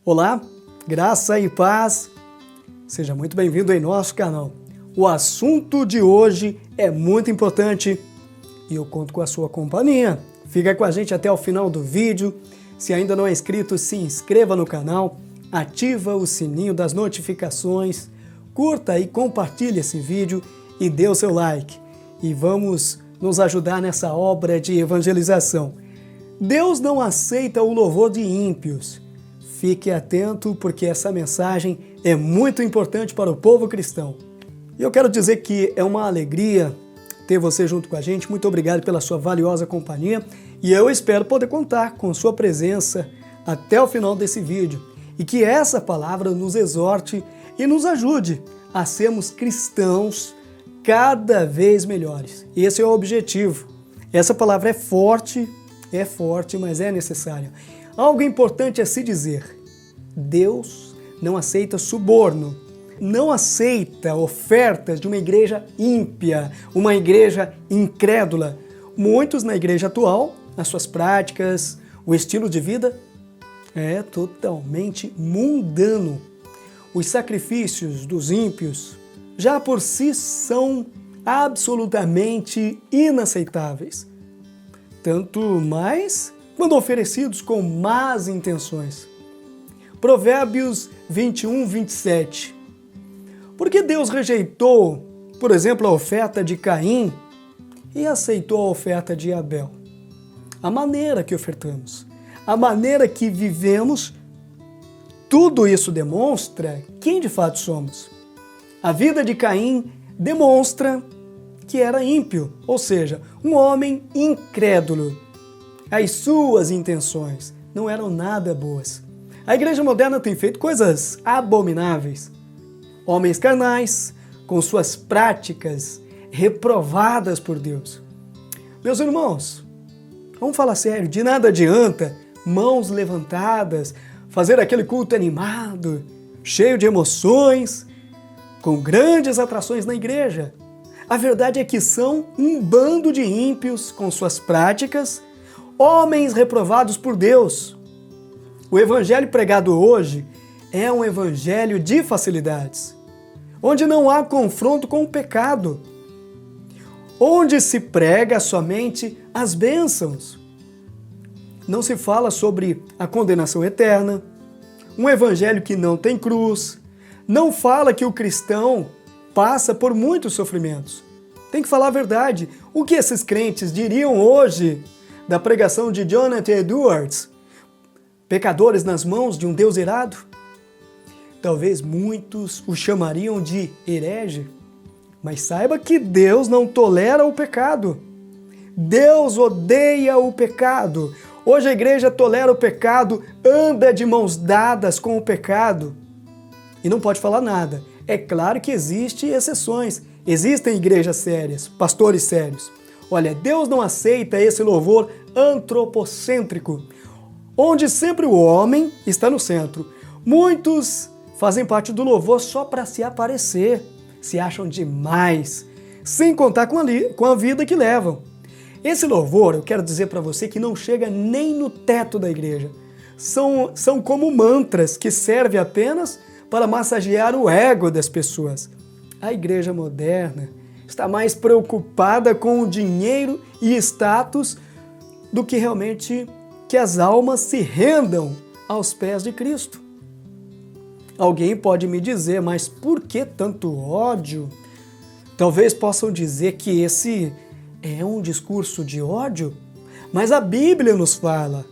Olá, graça e paz, seja muito bem-vindo em nosso canal. O assunto de hoje é muito importante e eu conto com a sua companhia. Fica com a gente até o final do vídeo. Se ainda não é inscrito, se inscreva no canal, ativa o sininho das notificações, curta e compartilhe esse vídeo e dê o seu like. E vamos nos ajudar nessa obra de evangelização. Deus não aceita o louvor de ímpios. Fique atento porque essa mensagem é muito importante para o povo cristão. E eu quero dizer que é uma alegria ter você junto com a gente. Muito obrigado pela sua valiosa companhia e eu espero poder contar com sua presença até o final desse vídeo e que essa palavra nos exorte e nos ajude a sermos cristãos cada vez melhores. Esse é o objetivo. Essa palavra é forte, mas é necessária. Algo importante a se dizer: Deus não aceita suborno, não aceita ofertas de uma igreja ímpia, uma igreja incrédula. Muitos na igreja atual, as suas práticas, o estilo de vida é totalmente mundano. Os sacrifícios dos ímpios já por si são absolutamente inaceitáveis. Tanto mais quando oferecidos com más intenções. Provérbios 21, 27. Por que Deus rejeitou, por exemplo, a oferta de Caim e aceitou a oferta de Abel? A maneira que ofertamos, a maneira que vivemos, tudo isso demonstra quem de fato somos. A vida de Caim demonstra que era ímpio, ou seja, um homem incrédulo. As suas intenções não eram nada boas. A igreja moderna tem feito coisas abomináveis. Homens carnais, com suas práticas reprovadas por Deus. Meus irmãos, vamos falar sério, de nada adianta mãos levantadas, fazer aquele culto animado, cheio de emoções, com grandes atrações na igreja. A verdade é que são um bando de ímpios com suas práticas, homens reprovados por Deus. O evangelho pregado hoje é um evangelho de facilidades, onde não há confronto com o pecado, onde se prega somente as bênçãos. Não se fala sobre a condenação eterna, um evangelho que não tem cruz, não fala que o cristão passa por muitos sofrimentos. Tem que falar a verdade. O que esses crentes diriam hoje da pregação de Jonathan Edwards? Pecadores nas mãos de um Deus irado? Talvez muitos o chamariam de herege, mas saiba que Deus não tolera o pecado. Deus odeia o pecado. Hoje a igreja tolera o pecado, anda de mãos dadas com o pecado e não pode falar nada. É claro que existem exceções, existem igrejas sérias, pastores sérios. Olha, Deus não aceita esse louvor antropocêntrico, onde sempre o homem está no centro. Muitos fazem parte do louvor só para se aparecer, se acham demais, sem contar com a vida que levam. Esse louvor, eu quero dizer para você que não chega nem no teto da igreja. São como mantras que servem apenas para massagear o ego das pessoas. A igreja moderna está mais preocupada com o dinheiro e status do que realmente que as almas se rendam aos pés de Cristo. Alguém pode me dizer, mas por que tanto ódio? Talvez possam dizer que esse é um discurso de ódio, mas a Bíblia nos fala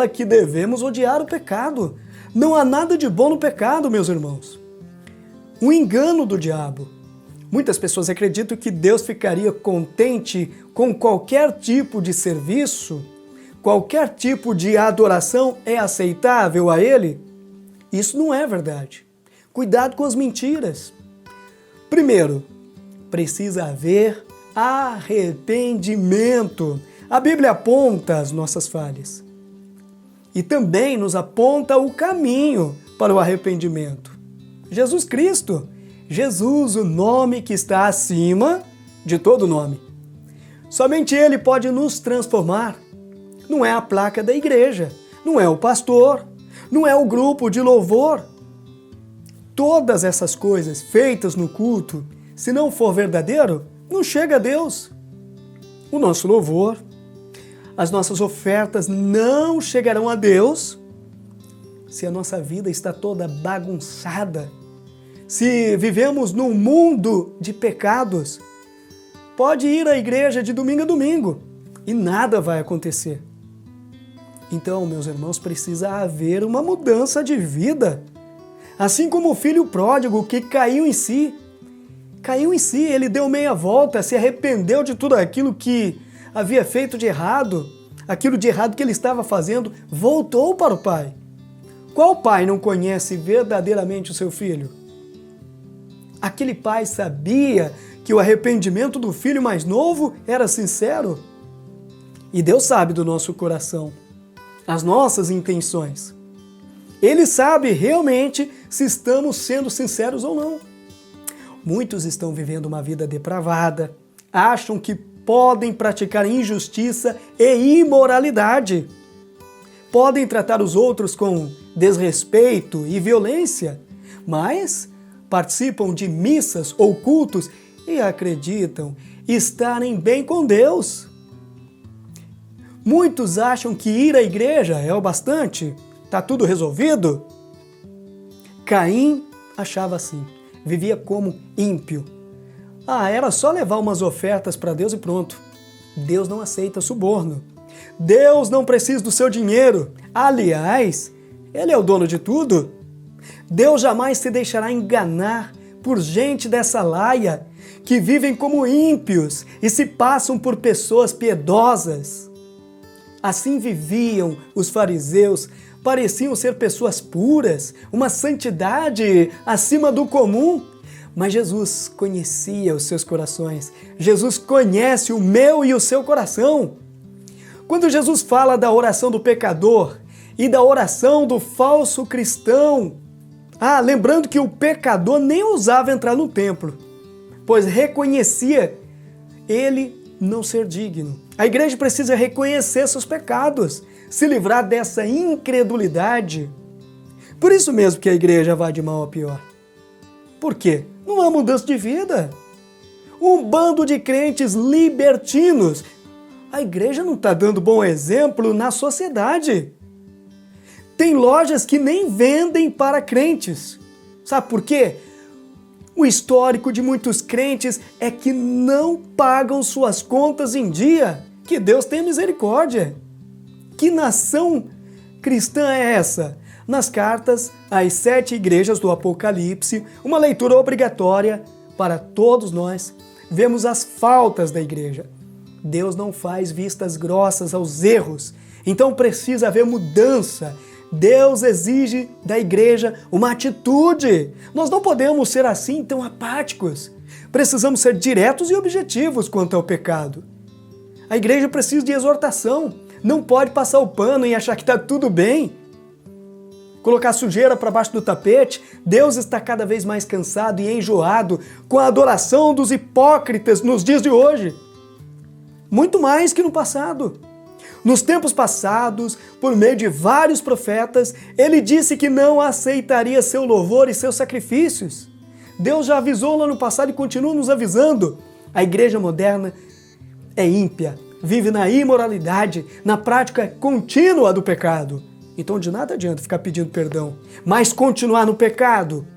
que devemos odiar o pecado. Não há nada de bom no pecado, meus irmãos. Um engano do diabo. Muitas pessoas acreditam que Deus ficaria contente com qualquer tipo de serviço, qualquer tipo de adoração é aceitável a Ele. Isso não é verdade. Cuidado com as mentiras. Primeiro, precisa haver arrependimento. A Bíblia aponta as nossas falhas e também nos aponta o caminho para o arrependimento. Jesus Cristo, Jesus, o nome que está acima de todo nome. Somente Ele pode nos transformar. Não é a placa da igreja, não é o pastor, não é o grupo de louvor. Todas essas coisas feitas no culto, se não for verdadeiro, não chega a Deus. O nosso louvor, as nossas ofertas não chegarão a Deus se a nossa vida está toda bagunçada. Se vivemos num mundo de pecados, pode ir à igreja de domingo a domingo e nada vai acontecer. Então, meus irmãos, precisa haver uma mudança de vida. Assim como o filho pródigo que caiu em si, ele deu meia volta, se arrependeu de tudo aquilo que havia feito de errado, aquilo de errado que ele estava fazendo, voltou para o pai. Qual pai não conhece verdadeiramente o seu filho? Aquele pai sabia que o arrependimento do filho mais novo era sincero. E Deus sabe do nosso coração, as nossas intenções. Ele sabe realmente se estamos sendo sinceros ou não. Muitos estão vivendo uma vida depravada, acham que podem praticar injustiça e imoralidade. Podem tratar os outros com desrespeito e violência, mas participam de missas ou cultos e acreditam estarem bem com Deus. Muitos acham que ir à igreja é o bastante, está tudo resolvido. Caim achava assim, vivia como ímpio. Era só levar umas ofertas para Deus e pronto. Deus não aceita suborno. Deus não precisa do seu dinheiro. Aliás, Ele é o dono de tudo. Deus jamais se deixará enganar por gente dessa laia que vivem como ímpios e se passam por pessoas piedosas. Assim viviam os fariseus, pareciam ser pessoas puras, uma santidade acima do comum. Mas Jesus conhecia os seus corações. Jesus conhece o meu e o seu coração. Quando Jesus fala da oração do pecador e da oração do falso cristão, lembrando que o pecador nem ousava entrar no templo, pois reconhecia ele não ser digno. A igreja precisa reconhecer seus pecados, se livrar dessa incredulidade. Por isso mesmo que a igreja vai de mal a pior. Por quê? Não há mudança de vida. Um bando de crentes libertinos. A igreja não está dando bom exemplo na sociedade. Tem lojas que nem vendem para crentes. Sabe por quê? O histórico de muitos crentes é que não pagam suas contas em dia. Que Deus tenha misericórdia. Que nação cristã é essa? Nas cartas às 7 igrejas do Apocalipse, uma leitura obrigatória para todos nós, vemos as faltas da igreja. Deus não faz vistas grossas aos erros, então precisa haver mudança. Deus exige da igreja uma atitude. Nós não podemos ser assim tão apáticos. Precisamos ser diretos e objetivos quanto ao pecado. A igreja precisa de exortação. Não pode passar o pano e achar que está tudo bem. Colocar sujeira para baixo do tapete. Deus está cada vez mais cansado e enjoado com a adoração dos hipócritas nos dias de hoje. Muito mais que no passado. Nos tempos passados, por meio de vários profetas, ele disse que não aceitaria seu louvor e seus sacrifícios. Deus já avisou lá no passado e continua nos avisando. A igreja moderna é ímpia, vive na imoralidade, na prática contínua do pecado. Então de nada adianta ficar pedindo perdão, mas continuar no pecado.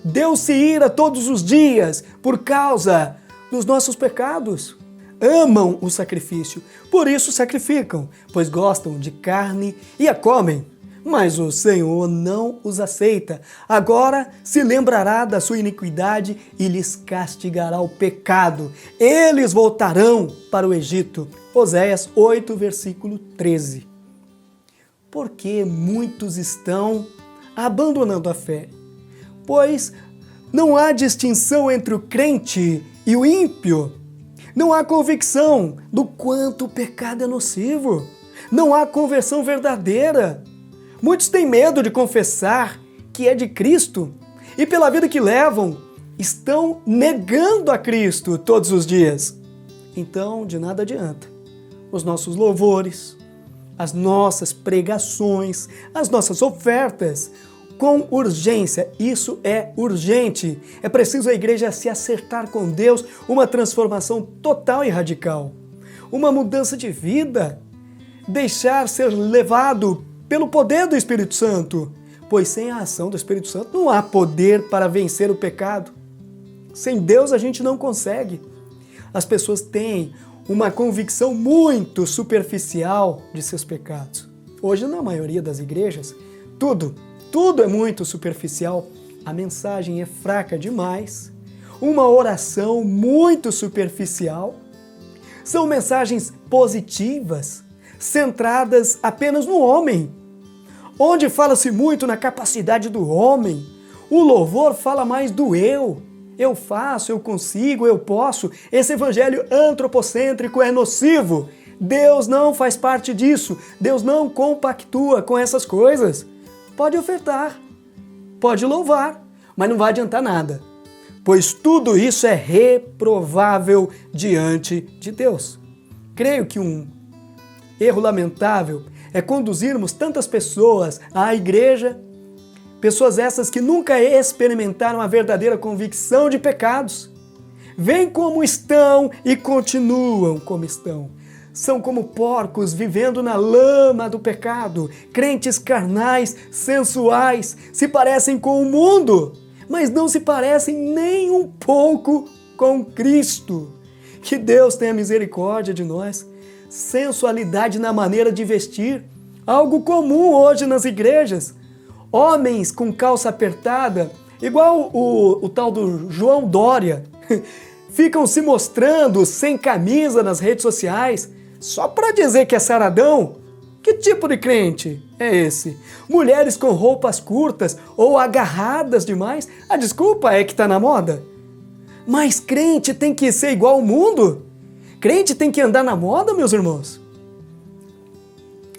Deus se ira todos os dias por causa dos nossos pecados. Amam o sacrifício, por isso sacrificam, pois gostam de carne e a comem. Mas o Senhor não os aceita. Agora se lembrará da sua iniquidade e lhes castigará o pecado. Eles voltarão para o Egito. Oséias 8, versículo 13. Porque muitos estão abandonando a fé? Pois não há distinção entre o crente e o ímpio. Não há convicção do quanto o pecado é nocivo. Não há conversão verdadeira. Muitos têm medo de confessar que é de Cristo e pela vida que levam, estão negando a Cristo todos os dias. Então, de nada adianta os nossos louvores, as nossas pregações, as nossas ofertas com urgência. Isso é urgente. É preciso a igreja se acertar com Deus, uma transformação total e radical, uma mudança de vida, deixar ser levado pelo poder do Espírito Santo, pois sem a ação do Espírito Santo não há poder para vencer o pecado. Sem Deus a gente não consegue. As pessoas têm uma convicção muito superficial de seus pecados. Hoje, na maioria das igrejas, tudo é muito superficial. A mensagem é fraca demais. Uma oração muito superficial. São mensagens positivas, centradas apenas no homem. Onde fala-se muito na capacidade do homem, o louvor fala mais do eu. Eu faço, eu consigo, eu posso. Esse evangelho antropocêntrico é nocivo. Deus não faz parte disso. Deus não compactua com essas coisas. Pode ofertar, pode louvar, mas não vai adiantar nada, pois tudo isso é reprovável diante de Deus. Creio que um erro lamentável é conduzirmos tantas pessoas à igreja, pessoas essas que nunca experimentaram a verdadeira convicção de pecados. Vêm como estão e continuam como estão. São como porcos vivendo na lama do pecado, crentes carnais, sensuais, se parecem com o mundo, mas não se parecem nem um pouco com Cristo. Que Deus tenha misericórdia de nós. Sensualidade na maneira de vestir, algo comum hoje nas igrejas. Homens com calça apertada, igual o tal do João Dória, ficam se mostrando sem camisa nas redes sociais, só para dizer que é saradão. Que tipo de crente é esse? Mulheres com roupas curtas ou agarradas demais, a desculpa é que está na moda. Mas crente tem que ser igual ao mundo? Crente tem que andar na moda, meus irmãos?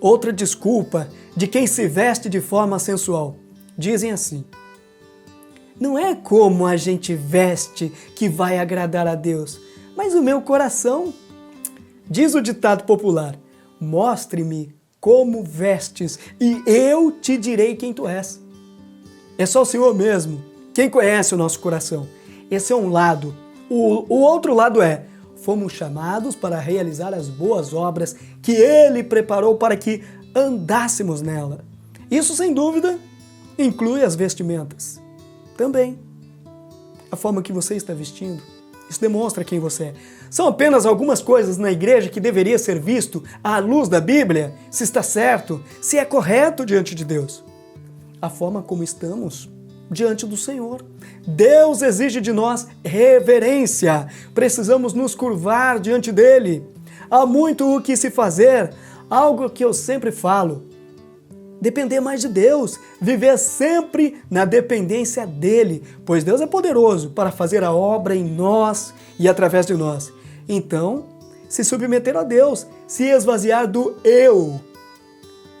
Outra desculpa de quem se veste de forma sensual. Dizem assim: não é como a gente veste que vai agradar a Deus, mas o meu coração. Diz o ditado popular: mostre-me como vestes e eu te direi quem tu és. É só o Senhor mesmo quem conhece o nosso coração. Esse é um lado. O outro lado é: fomos chamados para realizar as boas obras que Ele preparou para que andássemos nela. Isso, sem dúvida, inclui as vestimentas. Também. A forma que você está vestindo, isso demonstra quem você é. São apenas algumas coisas na igreja que deveria ser visto à luz da Bíblia, se está certo, se é correto diante de Deus. A forma como estamos diante do Senhor. Deus exige de nós reverência. Precisamos nos curvar diante dele. Há muito o que se fazer, algo que eu sempre falo. Depender mais de Deus, viver sempre na dependência dele, pois Deus é poderoso para fazer a obra em nós e através de nós. Então, se submeter a Deus, se esvaziar do eu,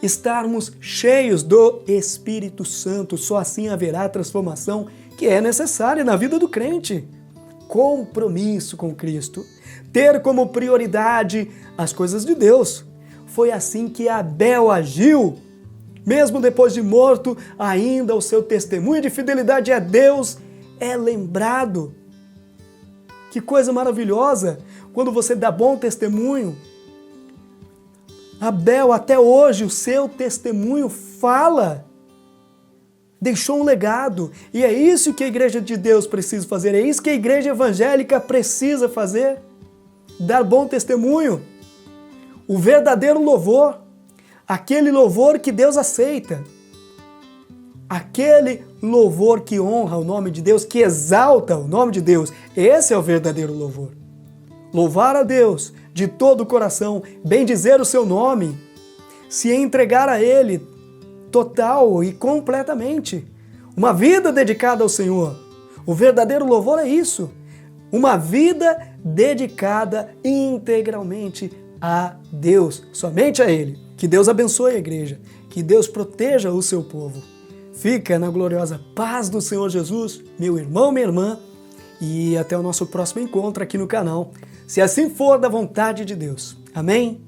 estarmos cheios do Espírito Santo, só assim haverá a transformação que é necessária na vida do crente. Compromisso com Cristo, ter como prioridade as coisas de Deus. Foi assim que Abel agiu. Mesmo depois de morto, ainda o seu testemunho de fidelidade a Deus é lembrado. Que coisa maravilhosa quando você dá bom testemunho. Abel, até hoje, o seu testemunho fala. Deixou um legado. E é isso que a igreja de Deus precisa fazer. É isso que a igreja evangélica precisa fazer. Dar bom testemunho. O verdadeiro louvor. Aquele louvor que Deus aceita. Aquele louvor que honra o nome de Deus, que exalta o nome de Deus. Esse é o verdadeiro louvor. Louvar a Deus de todo o coração, bendizer o seu nome, se entregar a Ele total e completamente. Uma vida dedicada ao Senhor. O verdadeiro louvor é isso. Uma vida dedicada integralmente a Deus, somente a Ele. Que Deus abençoe a igreja, que Deus proteja o seu povo. Fica na gloriosa paz do Senhor Jesus, meu irmão, minha irmã, e até o nosso próximo encontro aqui no canal, se assim for da vontade de Deus. Amém?